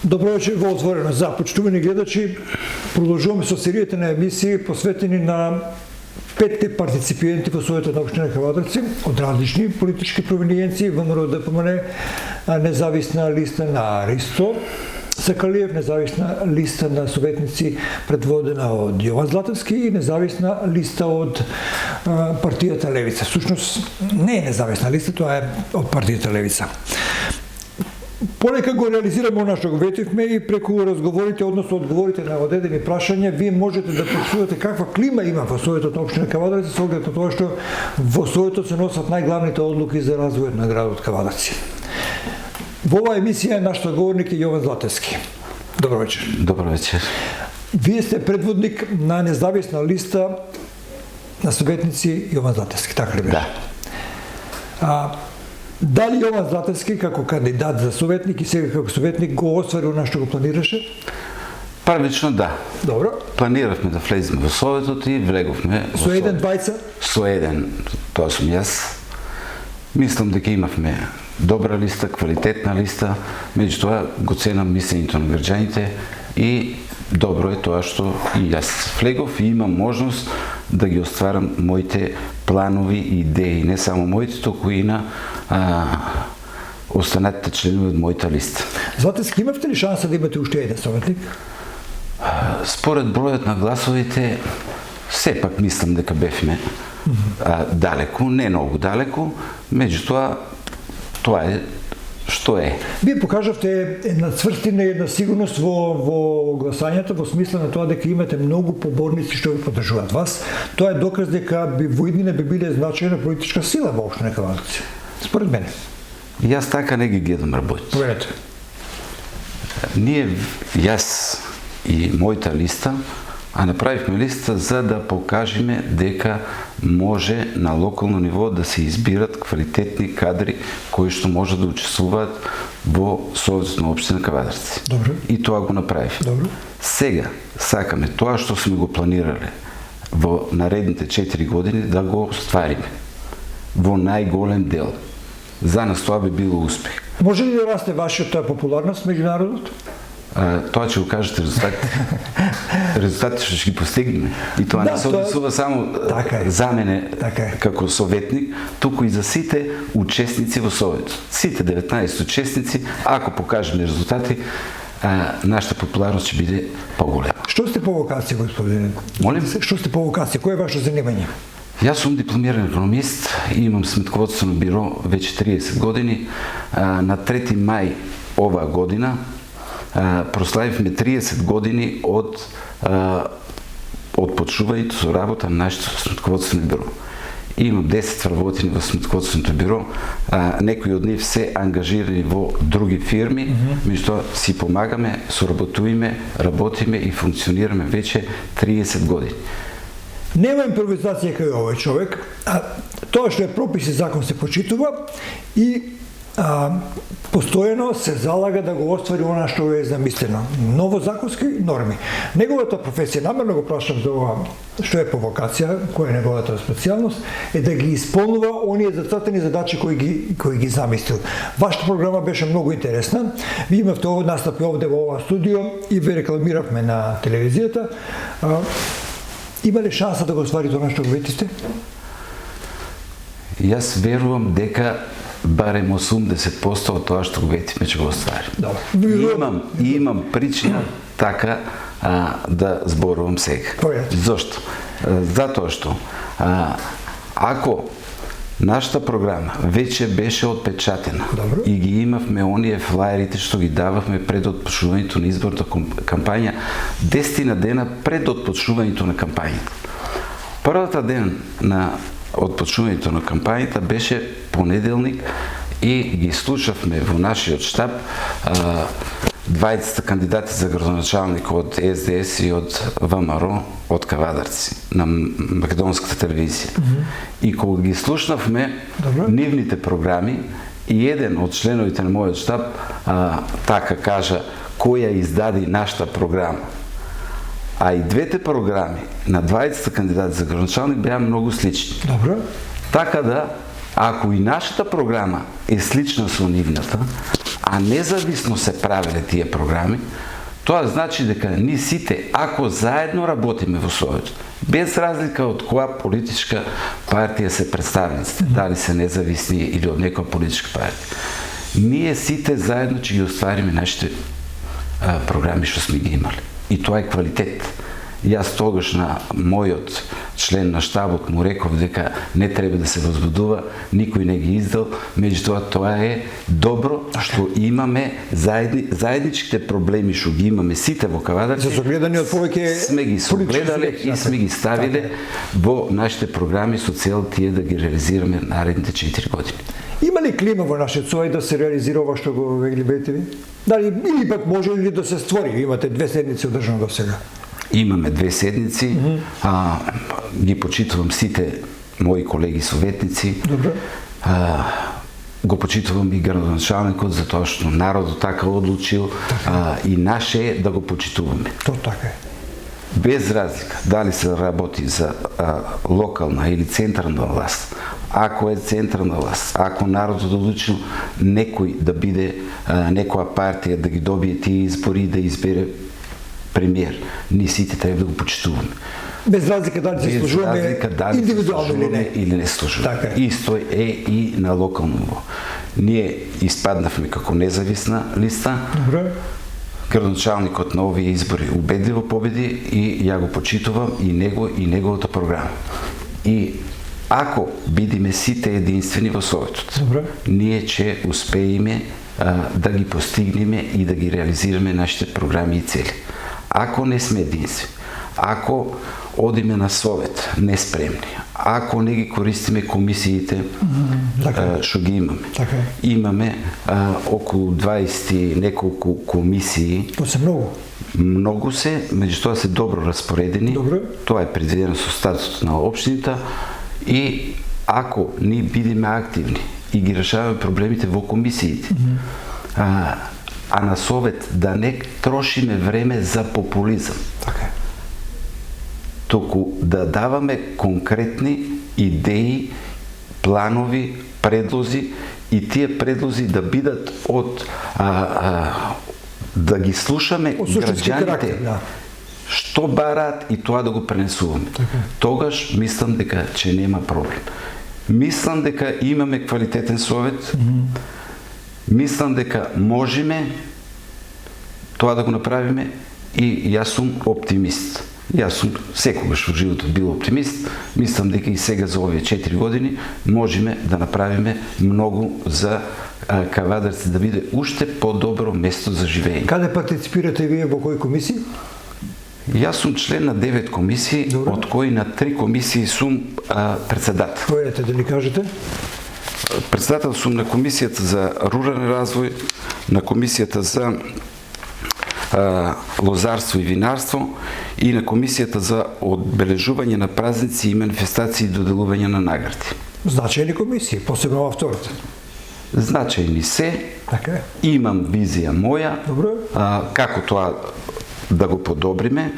Добро вечер во Отворено. За почитувани гледачи, продолжуваме со серијата на емисии посветени на 5 партиципиенти во Советот на општина Кавадарци од различни политички провиниенции, ВМРО ДПМН, независна листа на Ристо Сакалиев, независна листа на советници предводена од Јован Златевски и независна листа од партијата Левица. Всушност не е независна листа, тоа е од партијата Левица. Полека го реализираме она што го ветивме и преку разговорите, односно одговорите на одредени прашања, вие можете да почувате каква клима има во Советот на општина Кавадарци со оглед на тоа што во Советот се носат најглавните одлуки за развојот на градот Кавадарци. Во оваа емисија е нашиот говорник Јован Златевски. Добро вечер. Добро вечер. Вие сте предводник на независна листа на советници Јован Златевски, така ли беше? Да. Дали Јован Златевски како кандидат за советник и сега како советник го оствари она што го планираше? Првично да. Добро. Планиравме да влеземе во Советот и влеговме во Со еден двајца? Со еден, тоа сум јас. Мислам дека имавме добра листа, квалитетна листа, меѓутоа го ценам мислењето на граѓаните и добро е тоа што и јас влегов и имам можност да ги остварам моите планови и идеи, не само моите, туку и на останатите членови од мојата листа. Златевски, имавте ли шанса да имате уште еден советник? Според бројот на гласовите, сепак мислам дека бевме далеку, не многу далеку, меѓутоа тоа е што е. Вие покажавте една цврстина и една сигурност во гласањето, во смисла на тоа дека имате многу поборници што ви поддржуваат вас. Тоа е доказ дека во иднина би биле значајна политичка сила во општина Кавадарци. Според мене. Јас така не ги гледам работите. Поверете. Ние, јас и мојата листа, направивме листа за да покажеме дека може на локално ниво да се избират квалитетни кадри кои што може да учествуваат во Советот на општина Кавадарци. Добро. И тоа го направивме. Добро. Сега сакаме тоа што сме го планирале во наредните 4 години да го оствариме во најголем дел. За нас тоа би било успех. Може ли да расте вашата популарност меѓу народот? Тоа ќе го кажете резултатите. Резултатите што ќе ги постигнеме. И тоа не се однесува само за мене како советник, туку и за сите учесници во Советот. Сите 19 учесници, ако покажеме резултати, нашата популарност ќе биде поголема. Што сте по вокација, господине? Молим? Што сте по вокација? Кој е ваше занимање? Јас сум дипломиран економист и имам сметководствено биро веќе 30 години. На 3 мај оваа година прославивме 30 години од почувањето со работа на нашето сметководствено биро. Имам 10 вработени во сметководственото биро, некои од нив се ангажирани во други фирми, меѓутоа си помагаме, соработуваме, работиме и функционираме веќе 30 години. Нема импровизација кај овој човек, тоа што е пропис и закон се почитува и постојано се залага да го оствари она што е замислено. Ново законски норми. Неговата професија, намерно го прашам за ова, што е по вокација, која е неговата специјалност, е да ги исполнува оние зацртани задачи кои ги замислил. Вашата програма беше многу интересна. Ви имавте настапи овде во ова студио и ве рекламиравме на телевизијата. Има ли шанса да го остварите она што го ветите? Јас верувам дека барем 80% од тоа што го ветиме ќе го остварим. Имам причина така да зборувам сега. Зошто? Затоа што ако нашата програма веќе беше отпечатена и ги имавме оние флаерите што ги дававме пред отпочнувањето на изборната кампања, 10 дена пред отпочнувањето на кампањата. Првата ден на отпочнувањето на кампањата беше понеделник и ги слушавме во нашиот штаб 20 кандидати за градоначалник од СДС и од ВМРО од Кавадарци на македонската телевизија. И кога ги слушнавме нивните програми и еден од членовите на мојот штаб така кажа која издади нашата програма. А и двете програми на 20 кандидати за градоначалник беа многу слични. Добро. Така да, ако и нашата програма е слична со нивната, а независно се правеле тие програми, тоа значи дека ние сите, ако заедно работиме во Совет, без разлика од која политичка партија се представниците, дали се независни или од некоја политичка партија, ние сите заедно ќе ги оствариме нашите програми што сме ги имали. И тоа е квалитет. Јас тогаш на мојот член на штабот му реков дека не треба да се возбудува, никој не ги издал, меѓутоа тоа е добро што имаме заедничките проблеми што ги имаме сите во Кавадарци. Сме ги согледале и сме ги ставиле во нашите програми со цел тие да ги реализираме наредните 4 години. Има ли клима во нашиот Сој да се реализира ова што го вегливете ви? Дали или пак може ли да се створи? Имате 2 седници одржано до сега. Имаме 2 седници, ги почитувам сите мои колеги советници. Добре. Го почитувам и градоначалникот за тоа што народот така одлучил, и наше е да го почитуваме. То така е. Без разлика дали се работи за локална или централна власт. Ако е централна власт, ако народот одлучил некој да биде, некоја партија да ги добие тие избори да избере премиер, ние сите треба да го почитуваме. Без разлика дали се служуваме индивидуално или не служуваме. Исто е и на локално ниво. Ние испаднавме како независна листа. Добре. Градоначалникот на овие избори убедливо победи и ја го почитувам и него и неговата програма. И ако бидиме сите единствени во Советот, ние ќе успееме да ги постигнеме и да ги реализираме нашите програми и цели. Ако не сме единствени, ако одиме на Совет неспремни, ако не ги користиме комисиите што ги имаме. Имаме околу 20 неколку комисии. То се многу. Многу се, меѓутоа се добро распоредени. Тоа е предвидено со статутот на општината и ако ние бидеме активни и ги решаваме проблемите во комисиите, а на Совет да не трошиме време за популизам. Току да даваме конкретни идеи, планови, предлози и тие предлози да бидат од да ги слушаме граѓаните што бараат и тоа да го пренесуваме. Тогаш мислам дека ќе нема проблем. Мислам дека имаме квалитетен Совет. Мислам дека можеме тоа да го направиме и јас сум оптимист. Јас сум секогаш во животот бил оптимист. Мислам дека и сега за овие 4 години можеме да направиме многу за Кавадарци да биде уште по-добро место за живење. Каде партиципирате вие, во кои комисии? Јас сум член на 9 комисии, од кои на 3 комисии сум председател. Поедете да ни кажете? Председател сум на комисијата за рурален развој, на комисијата за лозарство и винарство и на комисијата за одбележување на празници и манифестации и доделување на награди. Значајни комисии, посебно во втората. Значајни се. Имам визија моја, како тоа да го подобриме,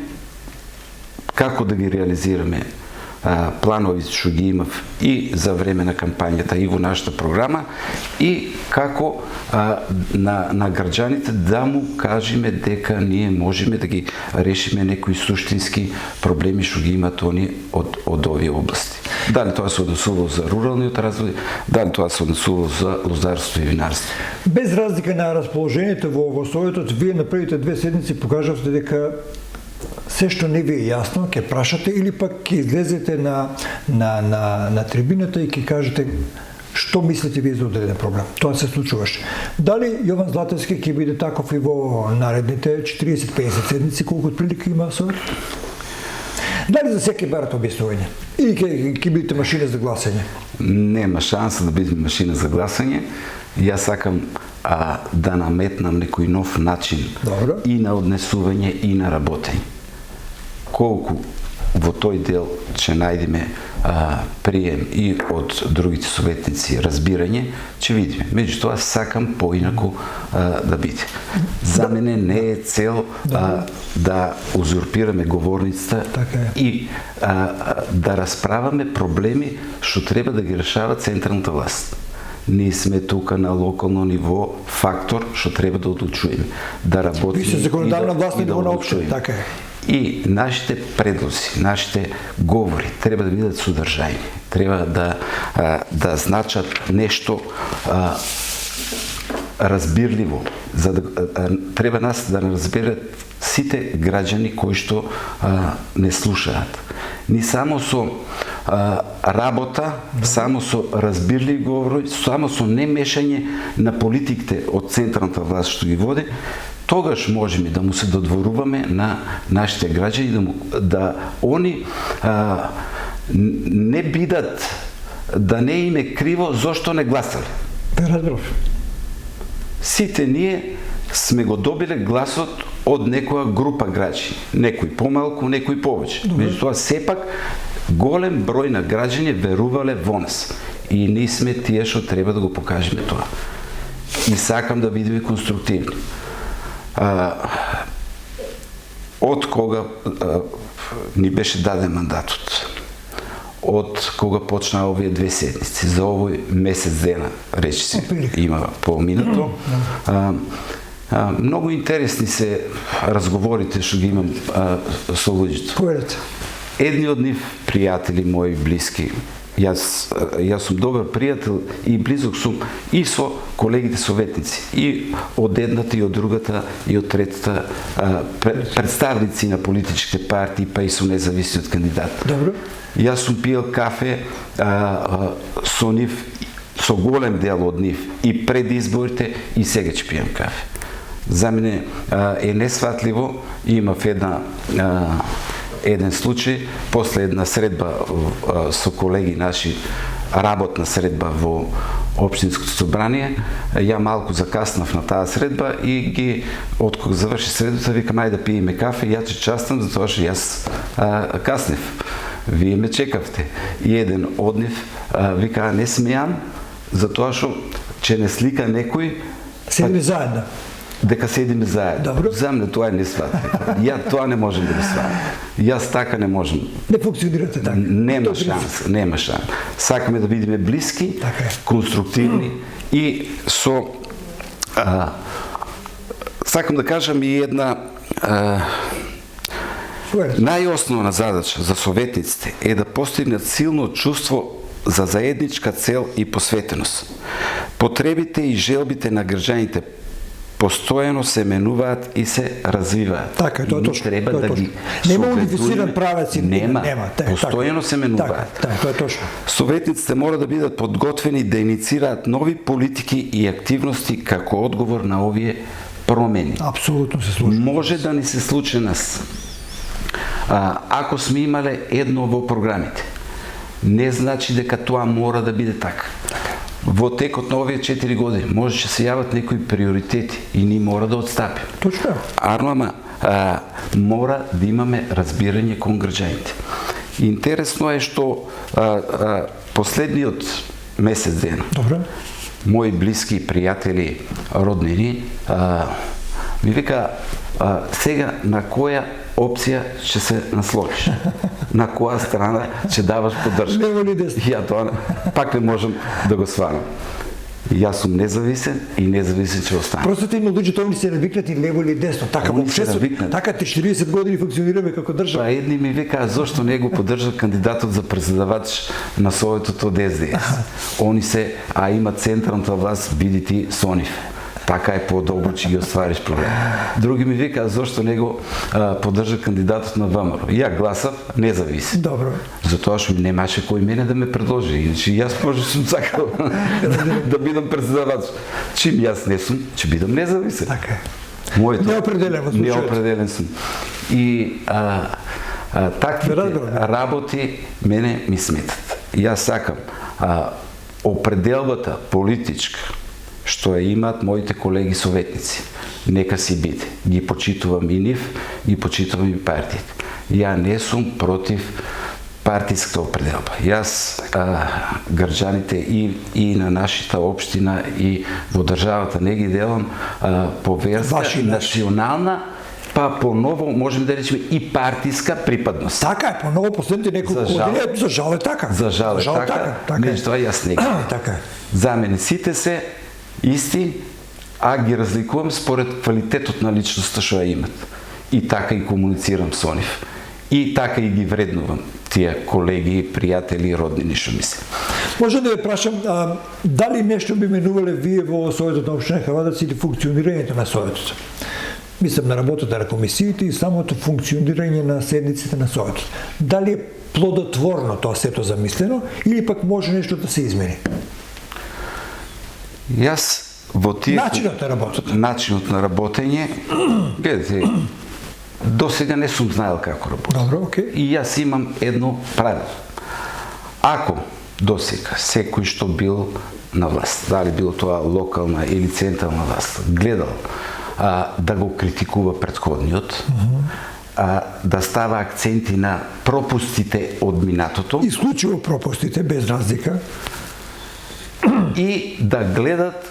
како да ги реализираме планови што ги имав и за време на кампањата и во нашата програма и како на граѓаните да му кажеме дека ние можеме да ги решиме некои суштински проблеми што ги имаат они од овие области. Дали тоа се однесува за руралниот развој, дали тоа се однесува за лозарство и винарство. Без разлика на расположението во Советот, вие на првите 2 седмици покажавте дека се што не ви е јасно, ќе прашате или пак ќе излезете на трибината и ќе кажете што мислите вие за одреден проблем. Тоа се случуваше. Дали Јован Златевски ќе биде таков и во наредните 40-50 седмици, колку отприлика има Совет? Дали за секој барат објаснување? Или ќе бидете машина за гласање? Нема шанса да бидеме машина за гласање. Јас сакам да наметнам некој нов начин и на однесување и на работење. Колку во тој дел ќе најдеме прием и од другите советници разбирање, ќе видиме. Меѓутоа сакам поинаку да биде. За мене не е цел да узурпираме говорницата и да расправаме проблеми што треба да ги решава централната власт. Ние сме тука на локално ниво фактор, што треба да одлучуваме, да работиме и се законодавна власт на ниво на општина, така е. И нашите предлози, нашите говори треба да бидат содржајни, треба да значат нешто разбирливо, за да треба нас да разберат сите граѓани кои што не слушаат. Ни само со работа, само со разбирливи говори, само со немешање на политиките од централната власт што ги води, тогаш можеме да му се додворуваме на нашите граѓани, да они не бидат, да не им е криво зошто не гласали. Сите ние сме го добиле гласот од некоја група граѓани. Некои помалку, некои повеќе. Меѓутоа, сепак, голем број на граѓани верувале во нас. И ние сме тие што треба да го покажеме тоа. И сакам да бидеме конструктивни. Од кога ни беше даден мандатот, од кога почна овие 2 седмици, за овој месец дена, речи си, има поминато, многу интересни се разговорите што ги имам со луѓето. Едни од нив пријатели мои блиски, јас сум добар пријател и близок сум и со колегите советници, и од едната и од другата и од третата представници на политичките партии, па и со независни од кандидат. Добро. Јас сум пиел кафе со нив, со голем дел од нив, и пред изборите, и сега ќе пием кафе. За мене е несватливо, имав еден случај, после една средба со колеги наши, работна средба во Општинското собрание, ја малку закаснав на таа средба и ги, откога заврши средбата, викам ајде да пиеме кафе, ја че частам, затоа што јас каснев. Вие ме чекавте. И еден од нив вика, не смејам, затоа што че не слика некој, седиме заедно. Дека седиме заедно. За мене тоа е несватливо. Ја тоа не можем да го сватам. Јас така не можем. Не функционирате така. Нема шанс, нема шанс. Сакаме да бидеме блиски, конструктивни и со сакам да кажам и една најосновна задача за советниците е да постигнат силно чувство за заедничка цел и посветеност. Потребите и желбите на граѓаните постојано се менуваат и се развиваат. Така, тоа е точно. Треба да ги нема унифициран правец и нема. Постојано се менуваат. Така, тоа е точно. Советниците мора да бидат подготвени да иницираат нови политики и активности како одговор на овие промени. Апсолутно се случи. Може да ни се случи нас. Ако сме имале едно во програмите, не значи дека тоа мора да биде така. Во текот на овие 4 години може да се јават некои приоритети и ние мора да отстапим. Точно. Ама мора да имаме разбирање кон граѓаните. Интересно е што последниот месец ден мои блиски пријатели, роднини ми вика, сега на која опција ќе се наслониш? На која страна ќе даваш поддршка? Лево или десно? Ја тоа пак не можам да го сварам. Јас сум независен и независен ќе остане. Просто има луѓе тоа ни се навикнати лево или десно. Така во општеството, така 40 години функционираме како држава. Па едни ми викаа зошто не го поддржа кандидатот за председавач на Советот од СДС. Они се, има централната власт, биди ти со нив. Така е по-добро, че ги оствариш проблем. Други ми викаа зошто не го поддржа кандидатот на ВМРО. Ја гласав независен. Добро. Затоа што немаше кој мене да ме предложи. Иначе јас може сум сакал да бидам председавач. Чим јас не сум, ќе бидам независен. Така е. Моето неопределен во случајот. Неопределен сум. И таквите работи мене ми сметат. Јас сакам определбата политичка што ја имаат моите колеги советници. Нека си биде. Ги почитувам и нив, ги почитувам и партиите. Ја не сум против партиската определба. Јас граѓаните и на нашата општина и во државата не ги делам по верска, национална па поново можеме да речеме и партиска припадност. Така е, поново последните неколку години, за жал е така. За жал е така, меѓутоа јас не ги. Така е. За мене сите се исти, а ги разликувам според квалитетот на личноста што ја имат. И така и комуницирам со нив. И така и ги вреднувам тие колеги, пријатели, роднини што мислам. Може да ја прашам, дали нешто би менувале вие во Советот на општина Хавадарци или функционирањето на Советот? Мислам на работата на комисиите и самото функционирање на седниците на Советот. Дали е плодотворно тоа сето замислено или пак може нешто да се измени? Јас во тие Начинот на работата. Начинот на работење, гледате, до сега не сум знаел како работи. Добро, окей. И јас имам едно правило. Ако до сега секој што бил на власт, дали било тоа локална или централна власт, гледал да го критикува претходниот, да става акценти на пропустите од минатото. Исклучиво пропустите, без разлика. И да гледат,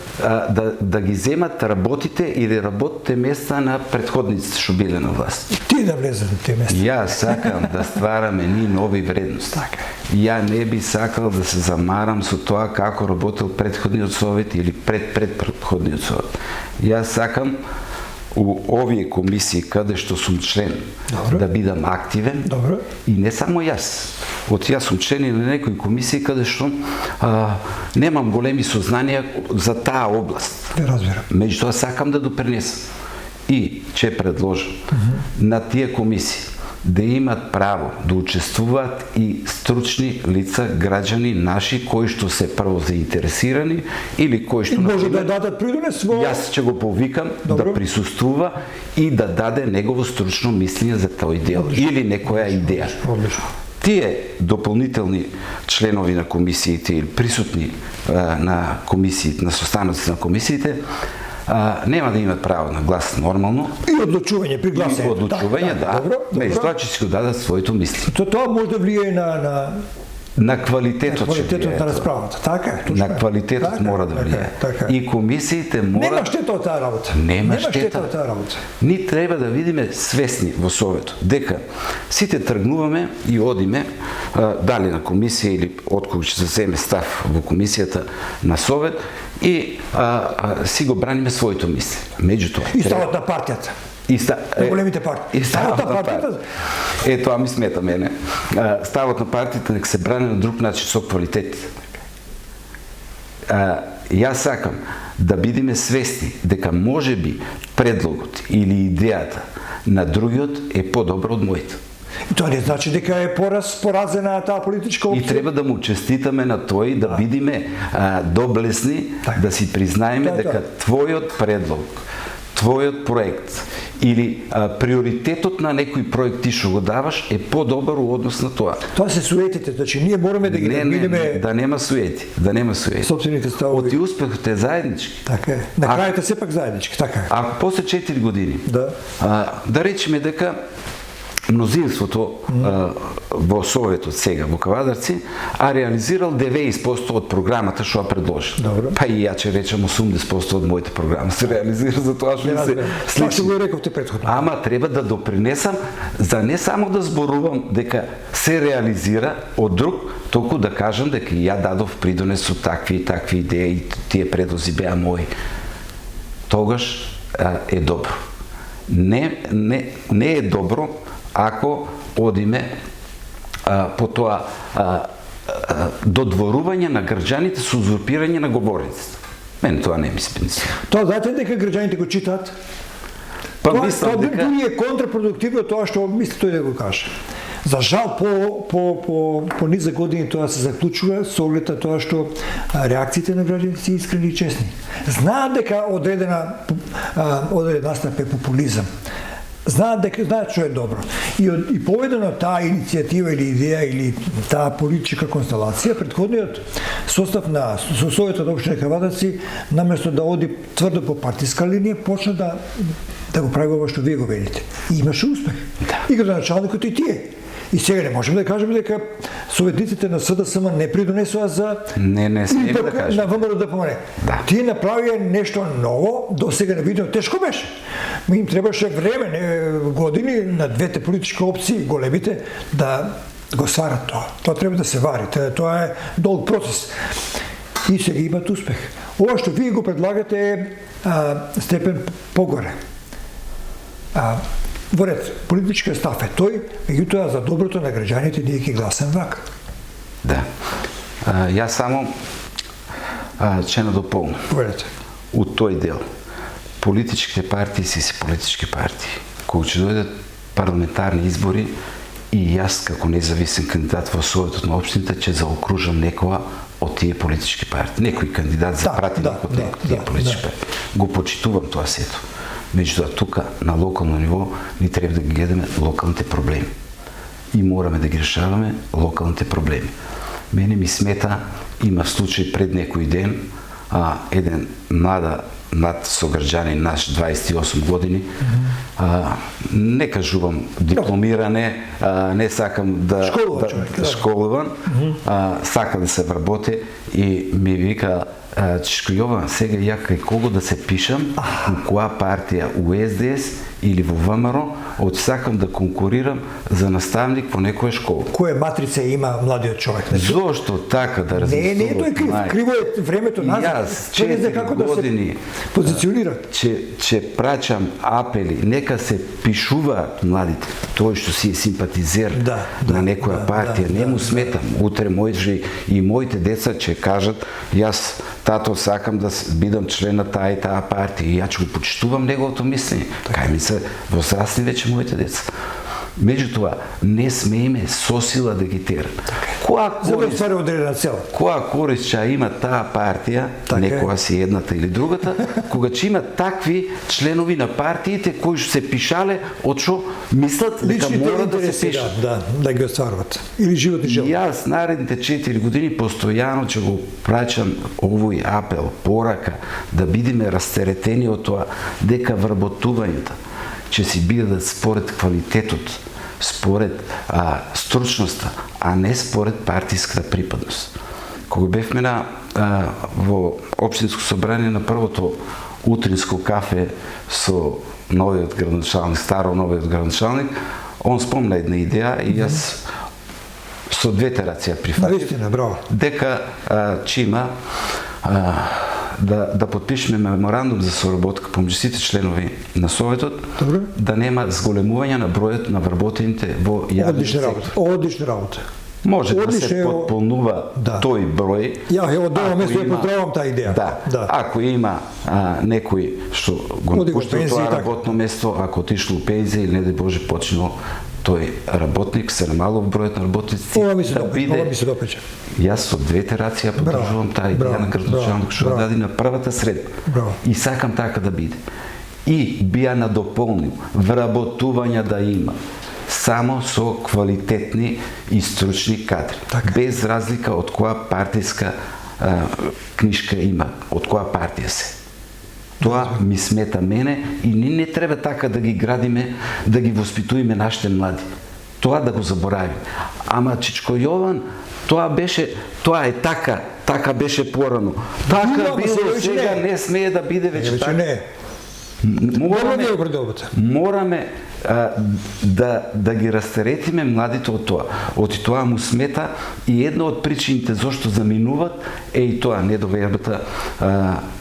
да ги земат работите или работните места на претходниците што биле на власт. Ти да влезат на тие места. Јас сакам да ствараме ни нови вредности. Ја не би сакал да се замарам со тоа како работел претходниот совет или предходниот совет. Јас сакам у овие комисии каде што сум член да бидам активен. Добро. И не само јас. Јас сум член и на некои комисии каде што немам големи сознанија за таа област. Не разбирам. Меѓутоа сакам да допринесам. И ќе предложам на тие комисии да имат право да учествуваат и стручни лица, граѓани наши кои што се прво заинтересирани или кои што може да дадат придонес во... Јас ќе го повикам да присуствува и да даде негово стручно мислење за тој дел или некоја идеја. Одлично. Тие дополнителни членови на комисиите или присутни на комисиите, на состаноците на комисиите, нема да имат право на глас нормално. И одлучување при гласање. И одлучување, да. Меѓутоа ќе си го дадат своето мислење. Тоа може да влијае на квалитетот на расправата. Така е, на квалитетот мора да влијае. И комисиите мора... Нема штета од таа работа. Нема штета од таа работа. Ни треба да видиме свесни во Советот дека сите тргнуваме и одиме дали на комисија или откога ќе се земе став во комисијата на Совет и си го браниме своето мислење. Меѓутоа и ставот на партијата. На големите партии. И ставот на партијата. Тоа ми смета мене. Ставот на партијата нека се брани на друг начин со квалитет. Јас сакам да бидеме свесни дека можеби предлогот или идејата на другиот е подобро од мојата. И тоа не значи дека е поразена таа политичка опција. И треба да му честитаме на тој, да бидеме доблесни, да си признаеме дека твојот предлог, твојот проект или приоритетот на некој проект ти што го даваш е подобар во однос на тоа. Тоа се суетите, значи ние мораме да ги видиме... Да нема суети, да нема суети. Собствените ставови. Оти успехот е заеднички. Така е. На крајот е сепак заеднички, така е. Ако после 4 години, да речеме дека мнозинството во Советот сега во Кавадарци реализирал 90% од програмата што ја предложи. Па и ја ќе речам 80% од мојата програма се реализира за тоа што се сличи. Го рековте претходно. Ама треба да допринесам за не само да зборувам дека се реализира од друг, толку да кажам дека ја дадов придонес со такви и такви идеи, тие предлози беа мои. Тогаш е добро. Не е добро ако одиме по тоа додворување на граѓаните со узурпирање на говорницата. Мене тоа не ми се пенси. Тоа знаете дека граѓаните го читаат? Па мислам дека... Тоа е контрапродуктивно тоа што мисли тој да го каже. За жал, по низа години тоа се заклучува со оглед на тоа што реакциите на граѓаните се искрени и честни. Знаат дека одреден настап е популизам. Знаат што е добро. И поведено таа иницијатива или идеја или таа политичка констелација, претходниот состав на Советот на општина Кавадарци, наместо да оди тврдо по партиска линија, почна да го прави ова што вие го велите. И имаше успех. И градоначалникот и тие. И сега не можем да кажем дека советниците на СДСМ не придонесоа за Не смеем да кажем. на ВМРО да помогне. Да. Тие направија нешто ново, до сега не видно, тешко беше. Им требаше време, години на двете политички опции, големите, да го сварат тоа. Тоа треба да се вари, тоа е долг процес. И сега имат успех. Ова што вие го предлагате е степен погоре. Во ред, политичка став е тој, меѓутоа за доброто на граѓаните ние ќе гласам вака. Да. Јас само ќе надополнам. Поведете. У тој дел. Политичките партии си политички партии. Кога ќе дојдат парламентарни избори и јас како независен кандидат во Советот на општините ќе заокружам некоја од тие политички партии. Некој кандидат за пратеник од тие политички партии. Го почитувам тоа сето. Меѓутоа тука на локално ниво ни треба да ги гледаме локалните проблеми. И мораме да ги решаваме локалните проблеми. Мене ми смета, има случај пред некој ден, еден млад сограѓанин наш 28 години, не кажувам дипломиране, не сакам да школуван, сака да се вработи и ми вика: Чешко Јован, сега ја кај кого да се пишам, у која партија, у СДС или во ВМРО, сакам да конкурирам за наставник во некоја школа. Која матрица има младиот човек? Зошто така да размислуват? Не, тој крив. Криво е времето назад. Јас 4 години позиционират. Че праќам апели, нека се пишуваат младите. Тој што си е симпатизер на некоја партија, не му сметам. Утре моје и моите деца ќе кажат: јас, тато, сакам да бидам член на таа и таа партија, и ја ќе го почитувам неговото мислење. Кај ми се возрасни вече моите деца. Меѓутоа, не смееме со сила да ги тераме. Која корист ќе има таа партија, некоја си едната или другата, кога ќе има такви членови на партиите кои што се пишале од што мислат дека мора да се пишат. Да ги остваруват. Или живот и жел. Јас наредните 4 години постојано ќе го праќам овој апел, порака, да бидеме растеретени од тоа дека вработувањата ќе си бидат според квалитетот, според стручноста, а не според партиската припадност. Кога бевме во општинско собрание на првото утринско кафе со новиот градоначалник, новиот градоначалник, он спомна една идеја и јас со двете раци ја прифатив. Наистина, браво. Дека ќе има да подпишеме меморандум за соработка помеѓу сите членови на Советот, да нема зголемување на бројот на вработените во јавниот сектор. Одлична работа. Може да се потполнува тој број. Ја од ова место ја поздравам таа идеја. Да. Ако има некој што го напуштил тоа работно место, ако отишло у пензија или не дај Боже починал тој работник, се намалува бројот на работници, да биде. Јас со двете раци ја поддржувам таа идеја на градоначалник што даде на првата средба. И сакам така да биде. И би ја надополнил вработувања да има само со квалитетни и стручни кадри. Без разлика од која партиска книшка има, од која партија се. Тоа ми смета мене и не треба така да ги градиме, да ги воспитуваме нашите млади. Тоа да го заборавиме. Ама Чичко Јован, тоа е така беше порано. Така било, сега не смее да биде веќе така. Мораме да ги растеретиме младите од тоа. Од тоа му смета и една од причините зашто заминуват е и тоа недовербата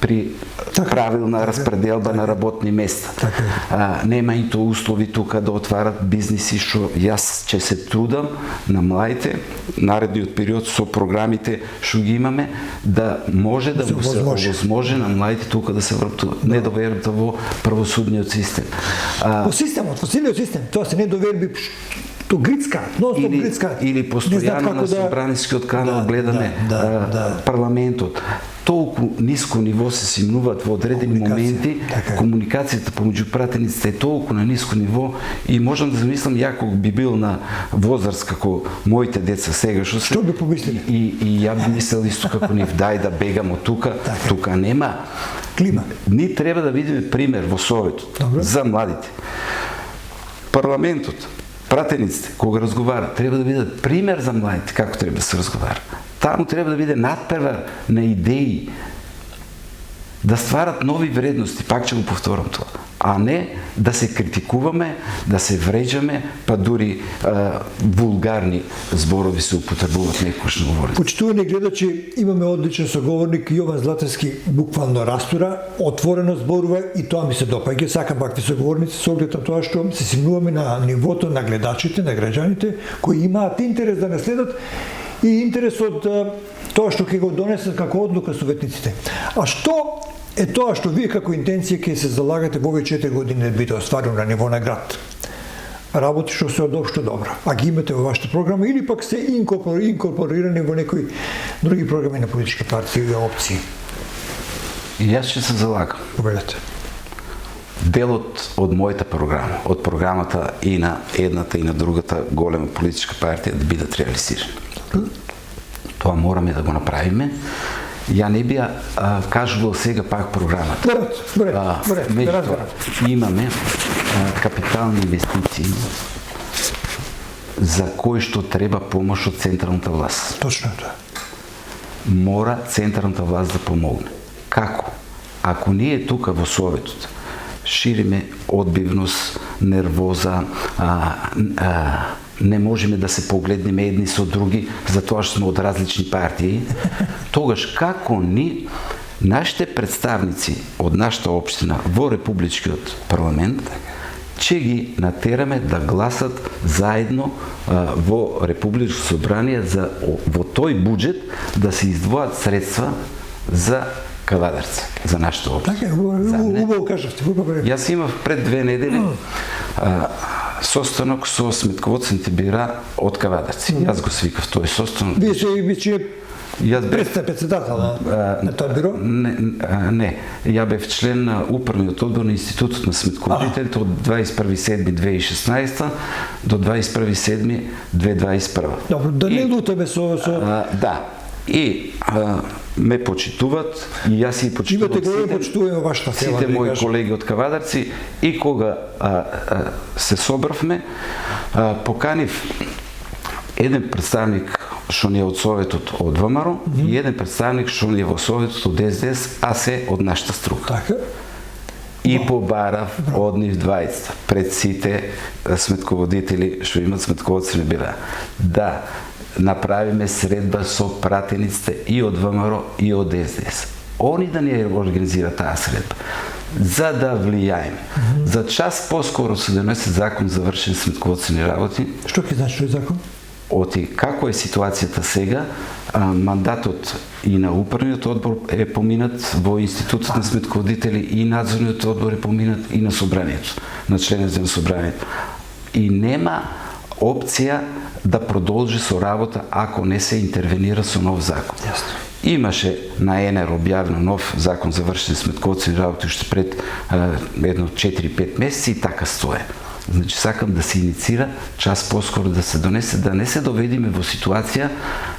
при правилна распределба на работни места. Нема и тоа услови тука да отварат бизниси, што јас ќе се трудам на младите наредниот период со програмите што ги имаме да може да му се овозможи на младите тука да се вработуваат. Недовербата во правосудниот систем. Во системот, во целиот систем, тоа се недоверби што грицка, нон-стоп грицка. Или постојано на собранискиот канал гледаме парламентот. Толку ниско ниво се симнуваат во одредени моменти, комуникацијата помеѓу пратениците е толку на ниско ниво и можам да замислам ја кога би бил на возраст како моите деца сега што се. Што би помислили? И ја би мислел исто како нив, дај да бегам од тука, тука нема клима. Ние треба да видиме пример во Советот за младите. Парламентот пратениците, кога разговарят, трябва да видят пример за младите, како трябва да се разговара. Таму трябва да биде надпревар на идеи, да стварат нови вредности, пак ще го повторам това, а не да се критикуваме, да се врежаме, па дури вулгарни зборови се употребуват некојшно говори. Почитувани гледачи, имаме одличен соговорник Јован Златевски, буквално растура, отворено зборува и тоа ми се допаѓа. Сакам вакви соговорници со оглед на тоа што се симнуваме на нивото на гледачите, на граѓаните кои имаат интерес да не следат и интерес од тоа што ќе го донесат како одлука советниците. А што е тоа што вие како интенција ќе се залагате во овие 4 години да биде остварено на ниво на град? Работи што се од општо добро, а ги имате во вашата програма или пак се инкорпорирани во некои други програми на политички партии и опции? И јас ќе се залагам. Победете. Делот од мојата програма, од програмата и на едната и на другата голема политичка партија да бидат реализирани. Тоа мораме да го направиме. Ја не би кажувал сега пак програмата. Имаме капитални инвестиции за кои што треба помош од централната власт. Точно тоа. Мора централната власт да помогне. Како? Ако ние тука во Советот шириме одбивност, нервоза, не можеме да се погледнеме едни со други, затоа што сме од различни партии, тогаш како нашите представници од нашата општина во Републичкиот парламент ќе ги натераме да гласат заедно во Републичко собрание во тој буџет да се издвојат средства за Кавадарци, за нашата општина. Така, убаво кажавте, убаво. Јас имав пред 2 недели состанок со сметководствените бира од Кавадарци. Јас го свикав тој состанок. Вие сте председател на тоа биро? Не, ја бев член на управниот одбор на Институтот на сметководителите од 21.7.2016 до 21.7.2021. Добро, да не лутаме со... Да. И ме почитуват, и јас и почитувам сите мои колеги од Кавадарци, и кога се собравме, поканив еден представник што не е од Советот од ВМРО и еден представник што не е во Советот од СДС, а се од нашата струка. Така. И побарав од нив двајцата пред сите сметководители што имат сметководствени бира. Да направиме средба со пратениците и од ВМРО и од СДС. Они да не организираат таа средба, за да влијаеме. За час поскоро се донесе закон за вршени сметководствени работи. Што ќе значи тој закон? Оти како е ситуацијата сега, мандатот и на управниот одбор е поминат во Институтот на сметководители и надзорниот одбор е поминат и на собранието, на членовите на собранието. И нема опција да продолжи со работа ако не се интервенира со нов закон. Имаше на ЕНР објавено нов закон за вршени сметководствени работи уште пред едно 4-5 месеци и така стое. Значи сакам да се иницира час поскоро да се донесе, да не се доведиме во ситуација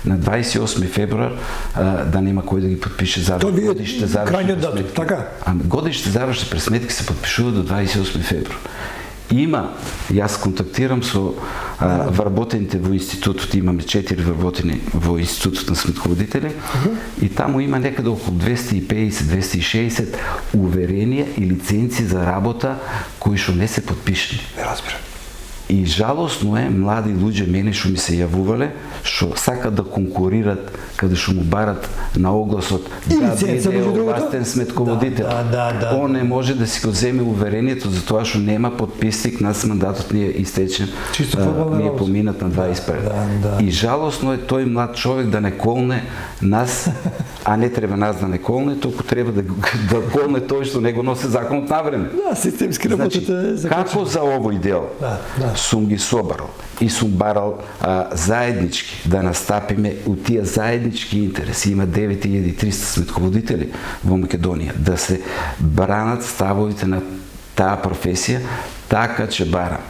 на 28 февруар да нема кој да ги подпише завршни годишните завршни пресметки. Така? Годишните завршни пресметки се подпишуваат до 28 февруар. Има, јас контактирам со вработените во институтот, имаме 4 вработени во Институтот на сметководители и таму има некаде околу 250-260 уверенија и лиценци за работа кои што не се подпишани. Разбирам. И жалосно е, млади луѓе мене што ми се јавувале, што сакат да конкурират, каде што му барат на огласот да биде овластен сметководител. Он не може да си го земе уверението за тоа што нема подписник, нас мандатот ни е истечен, ни е поминат на 21. И жалосно е тој млад човек да не колне нас, а не треба нас да не колне, толку треба да колне тој што не го носи законот навреме. Да, системски работите. Како за овој дел? Сум ги собрал и сум барал заеднички да настапиме у тие заеднички интереси. Има 9300 сметководители во Македонија. Да се бранат ставовите на таа професија, така че барам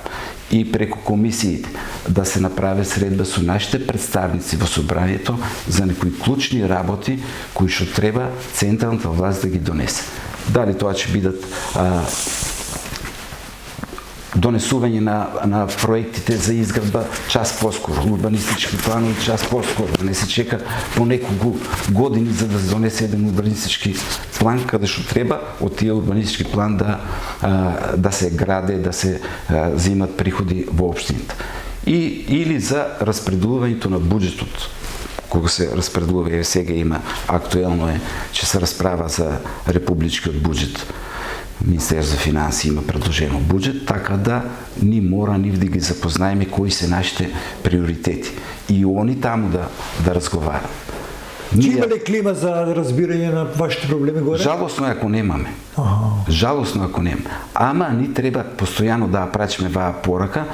и преку комисиите да се направи средба со нашите представници во собранието за некои клучни работи кои што треба централната власт да ги донесе. Дали тоа ќе бидат донесување на проектите за изградба час поскоро, урбанистички планови час поскоро, да не се чека по неколку години за да се донесе еден урбанистички план, каде што треба од тие урбанистички план да се граде, да се земат приходи во општината. Или за распределувањето на буџетот, кога се распределува, сега има, актуелно е, че се расправа за републичкиот буџет. Министерство за финанси има предложено буџет, така да ни мора нив да ги запознаеме кои се нашите приоритети. И они таму да разговарат. Има ли клима за разбирање на вашите проблеми горе? Жалосно е ако немаме. Жалосно ако немаме. Ама ни треба постојано да прачиме ваа порака,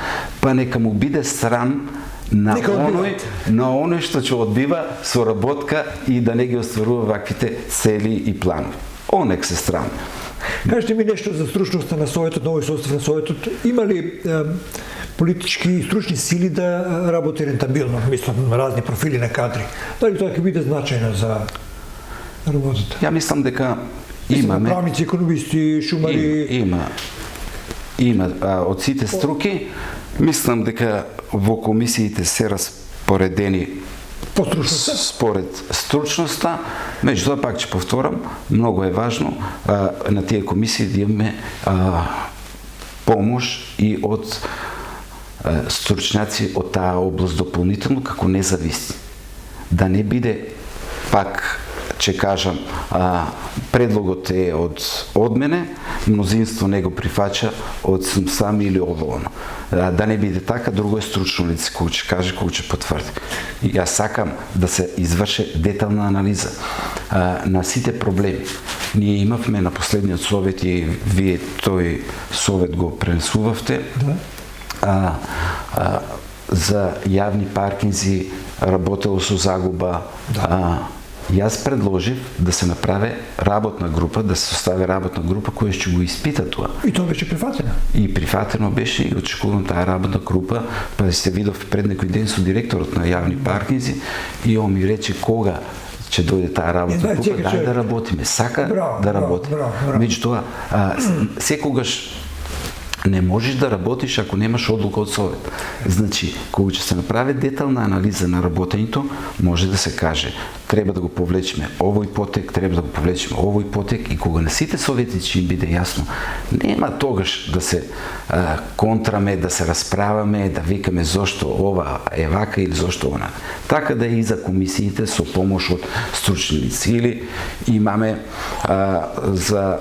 па нека му биде срам на оној што ќе одбива соработка и да не ги остварува ваквите цели и планови. Онек се срам. Кажете ми нешто за стручноста на Советот, новој состав на Советот. Има ли политички и стручни сили да работи рентабилно, мислам на разни профили на кадри? Дали тоа ќе биде значајно за работата? Ја мислам дека имаме правници, економисти, шумари. Има од сите струки. Мислам дека во комисиите се распоредени според стручноста. Меѓутоа, пак ќе повторам, многу е важно на тие комисии да имаме помош и од стручњаци од таа област дополнително, како независни. Да не биде, пак ќе кажам, предлогот е од мене, мнозинство не го прифача од сам или ово. Да не биде така, друго е стручно лице, кој ќе каже, кој ќе потврди. И јас сакам да се изврши детална анализа на сите проблеми. Ние имавме на последниот совет и вие тој совет го пренесувавте, за јавни паркинзи работело со загуба. Јас предложив да се направи работна група, да се состави работна група која ќе го испита тоа. И тоа беше прифатено. И прифатено беше и очекувам таа работна група, па се видов пред некој ден со директорот на јавни паркинзи и он ми рече кога ќе дојде таа работна група, дај да работиме, сака да работи. Меѓутоа, секогаш не можеш да работиш ако немаш одлука од совет. Значи, кога ќе се направи детална анализа на работењето, може да се каже, треба да го повлечеме овој потек, треба да го повлечеме овој потек и кога на сите совети ќе им биде јасно, нема тогаш да се контраме, да се расправаме, да викаме зошто ова е вака или зошто она. Така да и за комисиите со помош од стручни лица. Или имаме за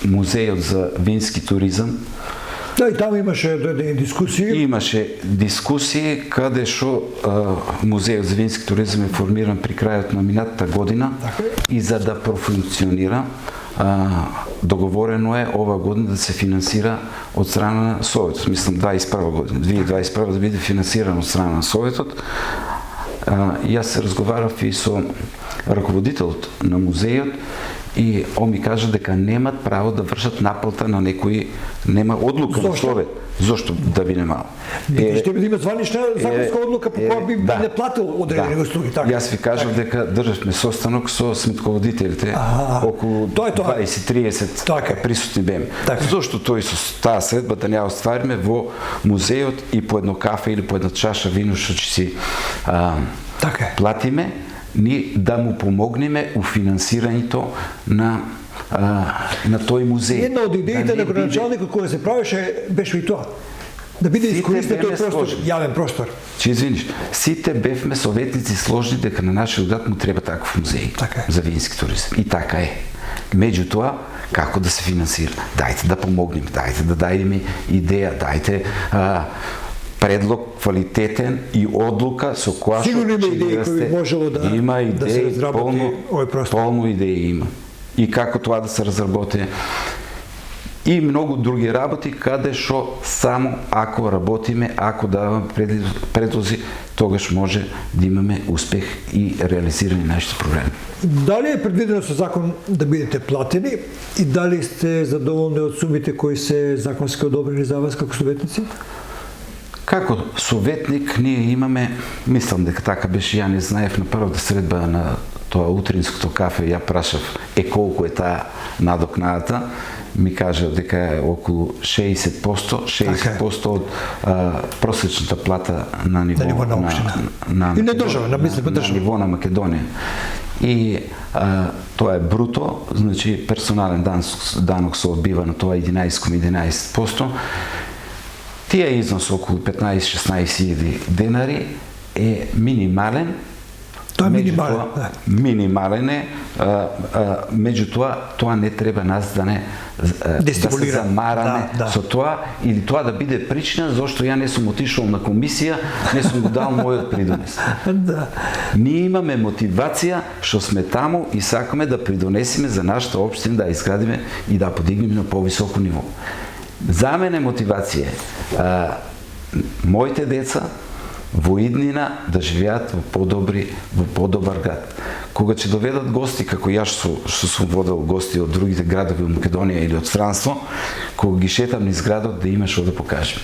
музејот за вински туризам. Да, и таму имаше дискусии. Имаше дискусии каде што музејот за вински туризам е формиран при крајот на минатата година и за да профункционира договорено е ова година да се финансира од страна на Советот. Мислам 21 година, 2021 да биде финансиран од страна на Советот. Јас се разговарав и со раководителот на музејот и он ми кажа дека немат право да вршат наплата на некои, нема одлука на Совет. Зошто да би немало? Ще би има званична законска одлука по која би не платил одредени услуги. Јас ви кажав дека државме состанок со сметководителите, околу 20-30 присутни беме. Зошто тој со таа средба да не ја оствариме во музејот и по едно кафе или по една чаша вино што ќе си платиме, ни да му помогнеме у финансирањето на тој музеј. Една од идеите на градоначалникот која се правеше беше и тоа. Да биде искористен тој простор, јавен простор. Че извиниш, сите бевме советници сложни дека на нашиот град му треба таков музеј за вински туризам. И така е. Меѓутоа, како да се финансира? Дајте да помогнеме, дајте да дајме идеја, дајте предлог квалитетен и одлука со која што има идеи, полно идеи има. И како тоа да се разработи. И многу други работи каде што само ако работиме, ако даваме предлози, тогаш може да имаме успех и реализирање на нашите проблеми. Дали е предвидено со закон да бидете платени и дали сте задоволни од сумите кои се законски одобрени за вас како советници? Како советник ние имаме, мислам дека така беше, ја не знаев на првата средба на тоа утринското кафе ја прашав колку е таа надокнадата, ми кажа дека е околу 60% од просечната плата на ниво на ниво на Македонија. И тоа е бруто, значи персонален данок се одбива на тоа 11,11%. Тие износ околу 15-16 денари е минимален. Тоа е минимален. Минимален е, меѓутоа тоа не треба нас да се замараме со тоа или тоа да биде причина зашто ја не сум отишол на комисија, не сум го дал мојот придонес. Ние имаме мотивација што сме таму и сакаме да придонесиме за нашата општина, да изградиме и да подигнеме на повисоко ниво. За мене мотивација е моите деца во иднина да живеат во подобар град. Кога ќе доведат гости, како јас што сум водел гости од другите градови од Македонија или од странство, кога ги шетам низ градот да има што да покажем.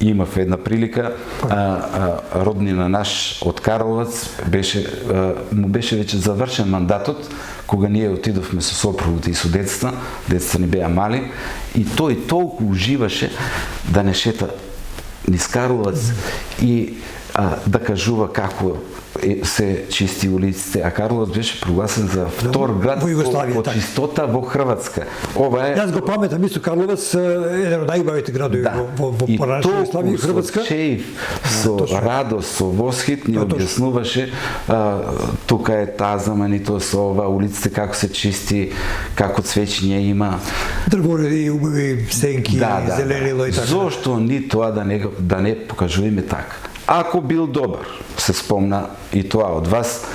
Имав една прилика, роднина наш од Карловац му беше веќе завршен мандатот, кога ние отидовме со сопругата и со децата ни беа мали, и тој толку уживаше да не шета низ Карловац и да кажува како се чисти улиците, а Карловац беше прогласен за втор град по чистота во Хрватска. Ова е... Јас го паметам, исто Карловац еден од најубавите градови во поранешна Југославија и Хрватска. И толку со радост, со восхит ни објаснуваше тука е таа знаменитост, ова улиците како се чисти, како цвеќиња има. Дрвори, убави сенки, зеленило и така. Зошто ни тоа да не покажуваме така? Ако бил добар, се спомна и тоа од вас,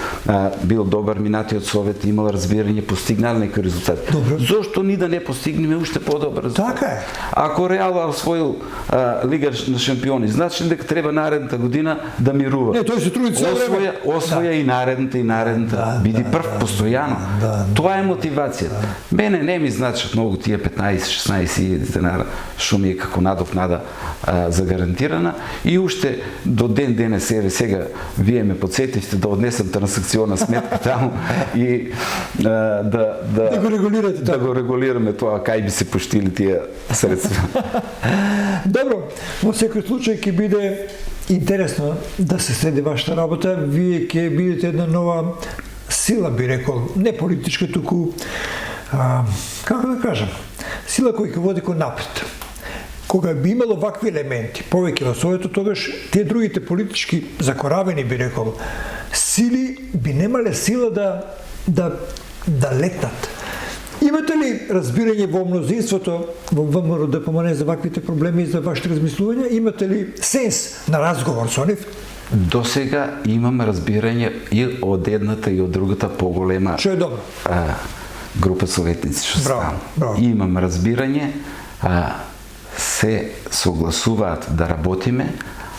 бил добар минатиот совет, имал разбирање, постигнал некои резултати. Зошто ни да не постигнеме уште подобар резултат? Така е. Ако Реал освоил Лига на шампиони, значи дека треба наредната година да мирува. Не, тој се труди цело време. Освоја и наредната, биди прв постојано. Тоа е мотивацијата. Мене не ми значат многу тие 15-16 денара, што ми е како надокнада загарантирана, и уште до ден денес, сега вие ме подсетивте да однесам трансакциона сметка таму и да го регулираме тоа, кај би се поштили тие средства. Добро, во секој случај ќе биде интересно да се следи вашата работа. Вие ќе бидете една нова сила, би рекол, не политичка, туку, како да кажам, сила која ќе води кон напред. Кога би имало вакви елементи, повеќе во Советот, тогаш тие другите политички закоравени, би рекол, сили би немале сила да летат. Имате ли разбирање во мнозинството, во ВМРО ДПМН за ваквите проблеми и за вашите размислувања? Имате ли сенс на разговор со нив? До сега имам разбирање и од едната и од другата поголема група советници што стану. Имам разбирање, се согласуваат да работиме,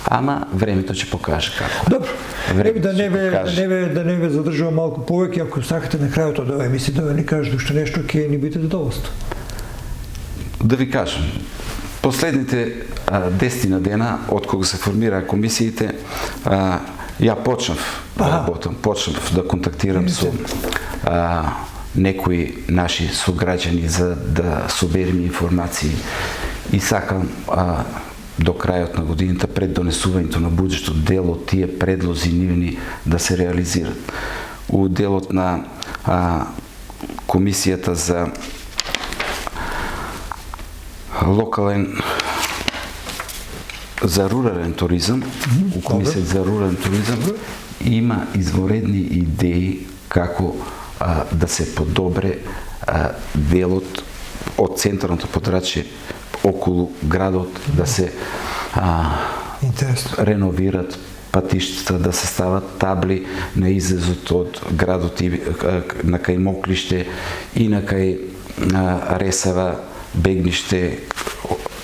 ама времето ќе покаже како. Добро. Да не ве задржувам малку повеќе, ако сакате на крајот од оваа емисија да ни кажете уште нешто, ќе ни биде задоволство. Да ви кажам, последните 10 дена од кога се формираа комисиите, ја почнав да работам, почнав да контактирам со некои наши сограѓани за да собереме информации и сакам до крајот на годината, пред донесувањето на буџетот, дел од тие предлози нивни да се реализират. У делот на комисијата за рурален туризам, у комисијата за рурален туризам има изворедни идеи како да се подобре делот од централното подрачје околу градот, да се реновират патиштата, да се стават табли на излезот од градот и на кај Моклиште и на кај Ресава, Бегниште,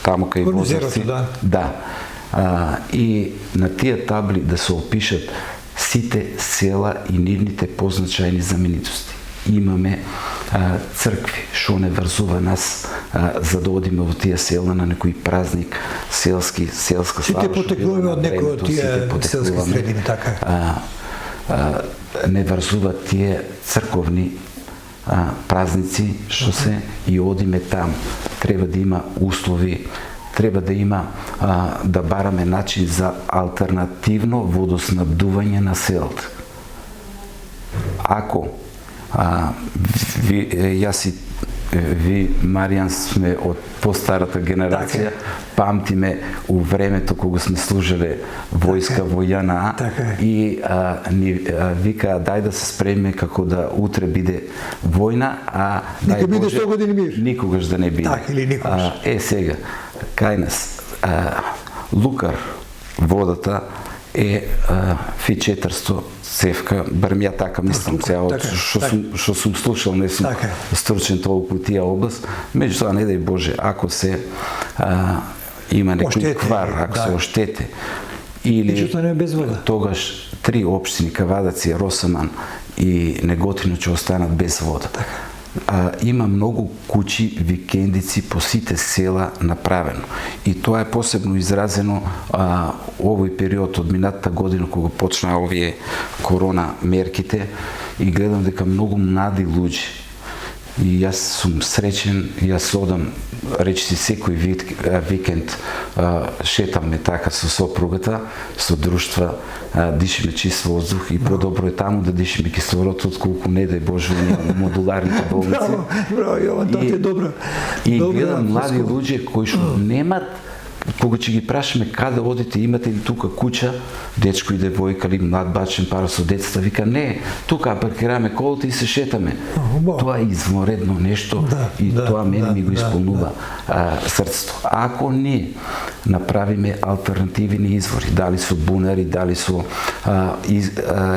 таму кај Возарци. И на тие табли да се опишат сите села и нивните позначајни знаменитости. Имаме цркви, што не врзува нас за да одиме во тие села на некој празник, селска слава. Сите потекуваме од некој од тие селски средини, така не врзуваат тие црковни празници што се и одиме таму. Треба да има услови, треба да има да бараме начин за алтернативно водоснабдување на селото. Ако ви, Маријан, сме од постарата генерација, памтиме у времето кога сме служеле војска во ЈНА и ни викаа дај да се спремиме како да утре биде војна, а нека биде 100 години мир. Никогаш да не биде. Или никогаш. Сега, кај нас, Лукар, водата е Фи-400 цевка, барем ја така мислам цяло, што сум слушал, не сум стручен толку тија област, меѓутоа не дај Боже, ако се има некој квар, ако се оштете, или тогаш 3 општини, Кавадаци, Росаман и Неготино ќе останат без вода. Има многу куќи, викендици по сите села направено. И тоа е посебно изразено овој период од минатата година кога почна овие корона мерките и гледам дека многу млади луѓе, и јас сум среќен, јас одам речиси секој викенд, шетаме така со сопругата, со друштва, дишиме чист воздух и подобро е таму да дишиме кислород отколку не дај Боже во модуларните болници. Браво, Јован, тоа е добро. И гледам млади луѓе кои што немат, кога ќе ги прашаме каде одите, имате ли тука куќа, дечко и девојка или млад бачен пара со децата, вика не, тука паркираме колата и се шетаме. Тоа е изворедно нешто и тоа мене ми го исполнува срцето. Ако ние направиме алтернативни извори, дали со бунари, дали со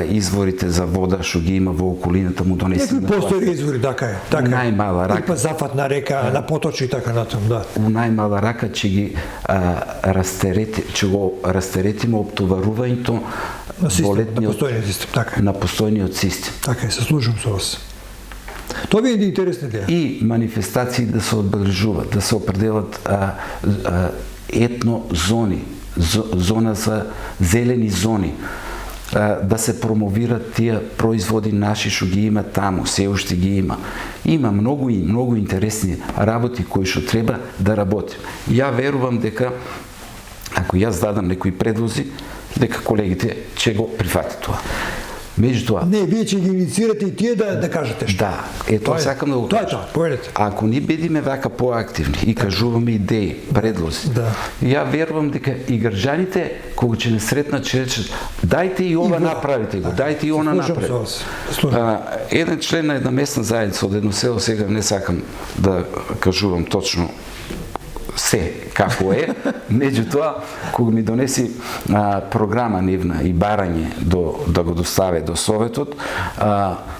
изворите за вода што ги има во околината му донесени. Некои постои извори, така е. Најмала рака. Или па зафатна река, на поточи и така натаму, да. У најмала рака ќе ги ќе го растеретиме оптоварувањето на постојниот систем. Така е, се служам со вас. Тоа ви е интересна идеја. И манифестации да се одбележуваат, да се определат етно зони, зона за зелени зони, да се промовират тие производи наши што ги има таму, се уште ги има. Има многу интересни работи кои што треба да работи. Ја верувам дека ако јас дадам некои предлози, дека колегите ќе го прифатат тоа. Меѓутоа, не, вие ќе ги инициирате и тие да кажете што. Да, тоа сакам да го кажам. Ако ни бидиме вака поактивни и кажуваме идеи, предлози, ја верувам дека и граѓаните кога ќе не сретнат ќе речат дајте и ова направите го, дајте и она направите. Еден член на една местна заедница од едно село, сега не сакам да кажувам точно се како е, меѓутоа кога ми донеси програма нивна и барање да го достави до Советот,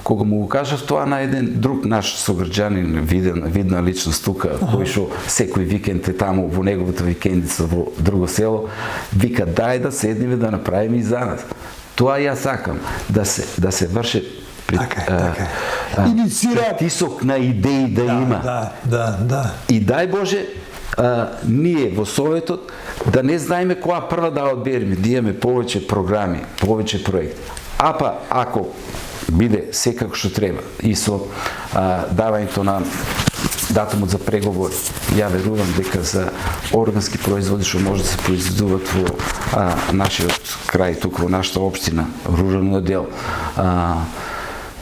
кога му го кажав тоа на еден друг наш сограѓанин, видна личност тука, кој што секој викенд е таму во неговата викендица во друго село, вика дај да седнеме да направиме и за нас. Тоа ја сакам, да се врши притисок на идеи да има. И дај Боже, ние во Советот да не знаеме која прва да одбереме, да имаме повеќе програми, повеќе проекти. Апа, ако биде секако што треба и со давањето на датумот за преговори, ја верувам дека за органски производи што може да се произведуваат во нашиот крај, тука во нашата општина, руралниот дел,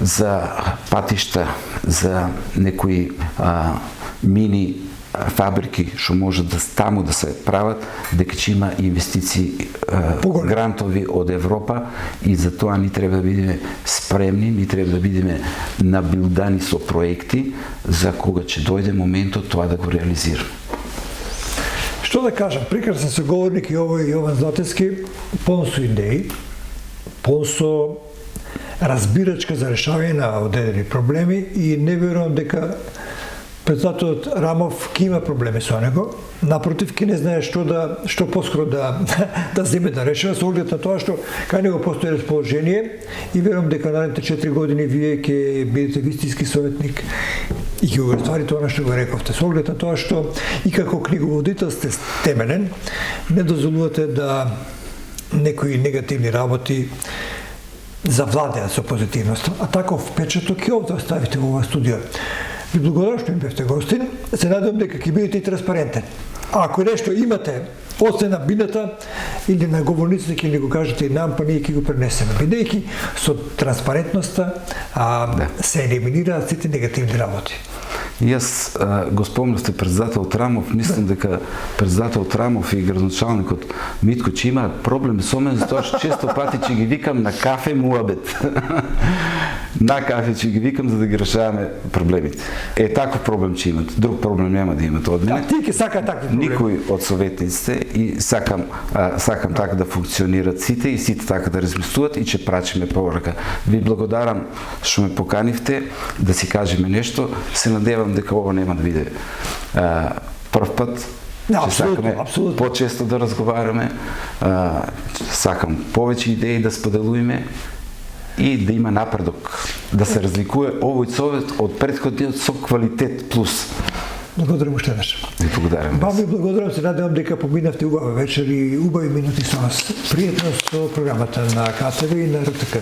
за патишта, за некои мини фабрики што може таму да се прават, дека ќе има инвестиции, грантови од Европа и за тоа ни треба да бидеме спремни, ни треба да бидеме набилдани со проекти за кога ќе дојде моментот тоа да го реализираме. Што да кажам, прекрасен соговорник и овој Јован Златевски, полн со идеи, полн со разбирачка за решавање на одредени проблеми и не верувам дека председателот Рамов ке има проблеми со него, напротив ке не знае што поскоро да земе да решава со оглед на тоа што кај него постои расположение и верувам дека наредните 4 години вие ќе бидете вистински советник и ќе го оствари тоа што го рековте. Со оглед на тоа што и како книговодител сте темелен, не дозволувате да некои негативни работи завладеат со позитивноста, а таков печаток ќе овде оставите во ова студио. Ви благодарам што ми бевте гостин, се надевам дека ќе бидете и транспарентен. А ако нешто имате, освен на бината или на говорниците, ќе ни го кажете и нам, па ние ќе го пренесеме. Бидејќи со транспарентноста се елиминираат сите негативни работи. И аз го спомнавте председател Трамов, мислам дека председател Трамов и градоначалникот Митко че имаат проблем со мен, затоа што често пати ќе ги викам на кафе муабет. На кафе ќе ги викам за да ги решаваме проблемите. Таков проблем че имат. Друг проблем нема да имат од мене. Ти ќе сака такви проблеми. Никој од советниците и сакам така да функционират сите и сите така да размислуваат и че прачиме порака. Ви благодарам што ме поканивте да си кажеме нешто. Се надевам дека ова нема да биде прв пат. Че сакаме по-често да разговараме. Сакам повеќе идеи да споделуваме и да има напредок. Да се разликува овој совет од претходниот со квалитет плюс. Благодарам уште еднаш. Ви благодарам. Ви благодарам, се надевам дека поминавте убава вечер и убави минути со нас. Пријатно со програмата на КТВ и на РТК.